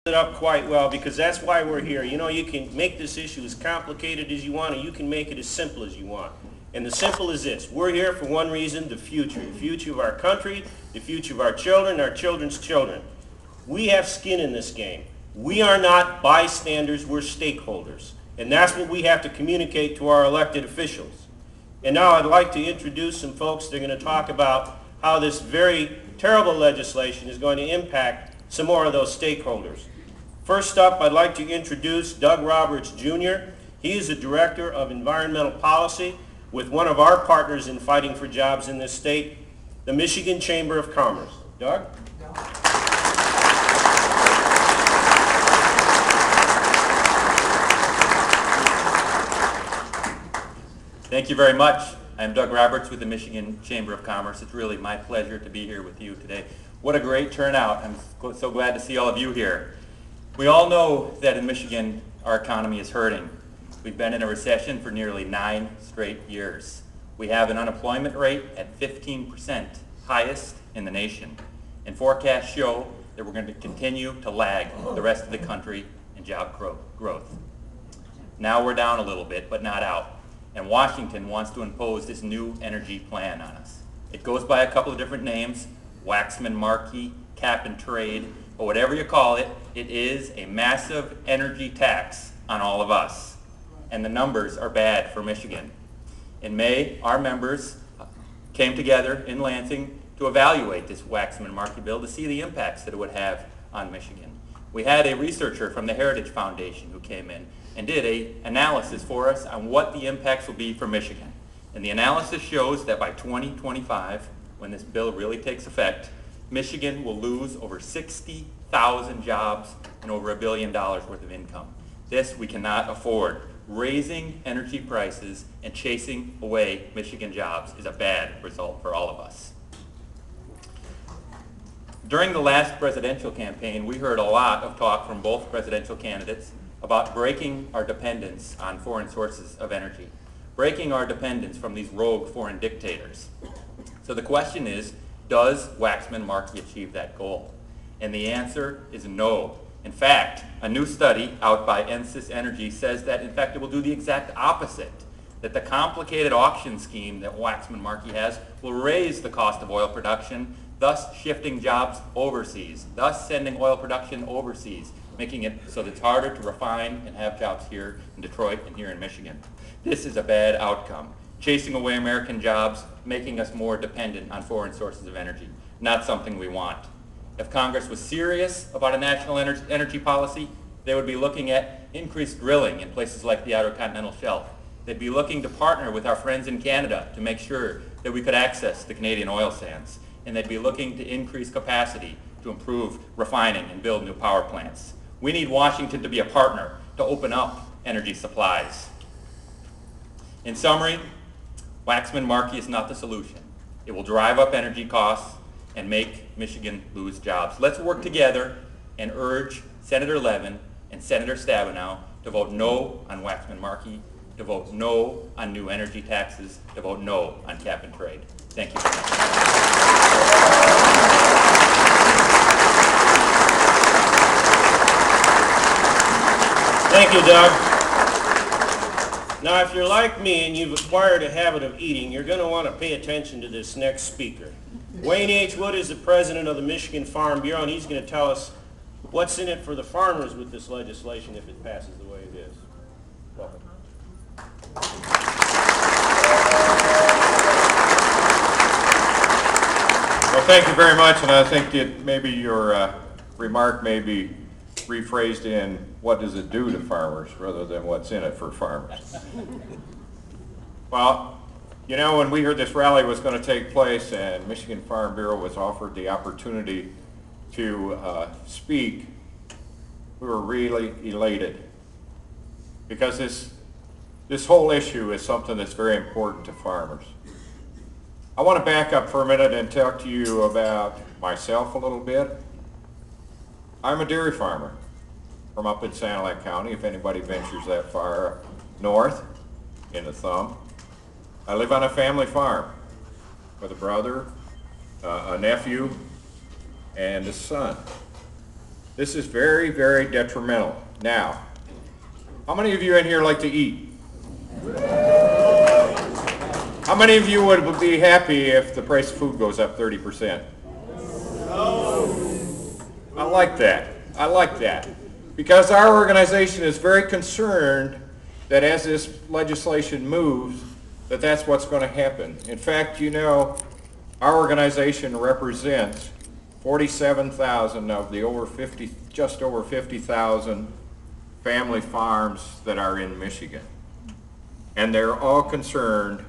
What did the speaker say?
it up quite well because that's why we're here. You know, you can make this issue as complicated as you want, or you can make it as simple as you want. And the simple is this: we're here for one reason: the future of our country, the future of our children, our children's children. We have skin in this game. We are not bystanders, we're stakeholders. And that's what we have to communicate to our elected officials. And now I'd like to introduce some folks that are going to talk about how this very terrible legislation is going to impact some more of those stakeholders. First up, I'd like to introduce Doug Roberts, Jr. He is the Director of Environmental Policy with one of our partners in fighting for jobs in this state, the Michigan Chamber of Commerce. Doug? Thank you very much. I'm Doug Roberts with the Michigan Chamber of Commerce. It's really my pleasure to be here with you today. What a great turnout. I'm so glad to see all of you here. We all know that in Michigan our economy is hurting. We've been in a recession for nearly 9 straight years. We have an unemployment rate at 15%, highest in the nation. And forecasts show that we're going to continue to lag the rest of the country in job growth. Now we're down a little bit, but not out. And Washington wants to impose this new energy plan on us. It goes by a couple of different names: Waxman-Markey, cap and trade, but whatever you call it, it is a massive energy tax on all of us. And the numbers are bad for Michigan. In May, our members came together in Lansing to evaluate this Waxman-Markey bill to see the impacts that it would have on Michigan. We had a researcher from the Heritage Foundation who came in and did an analysis for us on what the impacts will be for Michigan. And the analysis shows that by 2025, when this bill really takes effect, Michigan will lose over 60,000 jobs and over $1 billion worth of income. This we cannot afford. Raising energy prices and chasing away Michigan jobs is a bad result for all of us. During the last presidential campaign, we heard a lot of talk from both presidential candidates about breaking our dependence on foreign sources of energy, breaking our dependence from these rogue foreign dictators. So the question is, does Waxman-Markey achieve that goal? And the answer is no. In fact, a new study out by Ensys Energy says that, in fact, it will do the exact opposite, that the complicated auction scheme that Waxman-Markey has will raise the cost of oil production, thus shifting jobs overseas, thus sending oil production overseas, making it so that it's harder to refine and have jobs here in Detroit and here in Michigan. This is a bad outcome. Chasing away American jobs, making us more dependent on foreign sources of energy. Not something we want. If Congress was serious about a national energy policy, they would be looking at increased drilling in places like the Outer Continental Shelf. They'd be looking to partner with our friends in Canada to make sure that we could access the Canadian oil sands. And they'd be looking to increase capacity to improve refining and build new power plants. We need Washington to be a partner to open up energy supplies. In summary, Waxman-Markey is not the solution. It will drive up energy costs and make Michigan lose jobs. Let's work together and urge Senator Levin and Senator Stabenow to vote no on Waxman-Markey, to vote no on new energy taxes, to vote no on cap and trade. Thank you very much. Thank you, Doug. Now, if you're like me and you've acquired a habit of eating, you're going to want to pay attention to this next speaker. Wayne H. Wood is the president of the Michigan Farm Bureau, and he's going to tell us what's in it for the farmers with this legislation if it passes the way it is. Welcome. Well, thank you very much, and I think that maybe your remark may be rephrased in what does it do to farmers rather than what's in it for farmers. Well, you know, when we heard this rally was going to take place and Michigan Farm Bureau was offered the opportunity to speak, we were really elated because this whole issue is something that's very important to farmers. I want to back up for a minute and talk to you about myself a little bit. I'm a dairy farmer from up in Sanilac County, if anybody ventures that far north in the thumb. I live on a family farm with a brother, a nephew, and a son. This is very, very detrimental. Now, how many of you in here like to eat? How many of you would be happy if the price of food goes up 30%? I like that. I like that. Because our organization is very concerned that as this legislation moves, that that's what's going to happen. In fact, you know, our organization represents 47,000 of the just over 50,000 family farms that are in Michigan. And they're all concerned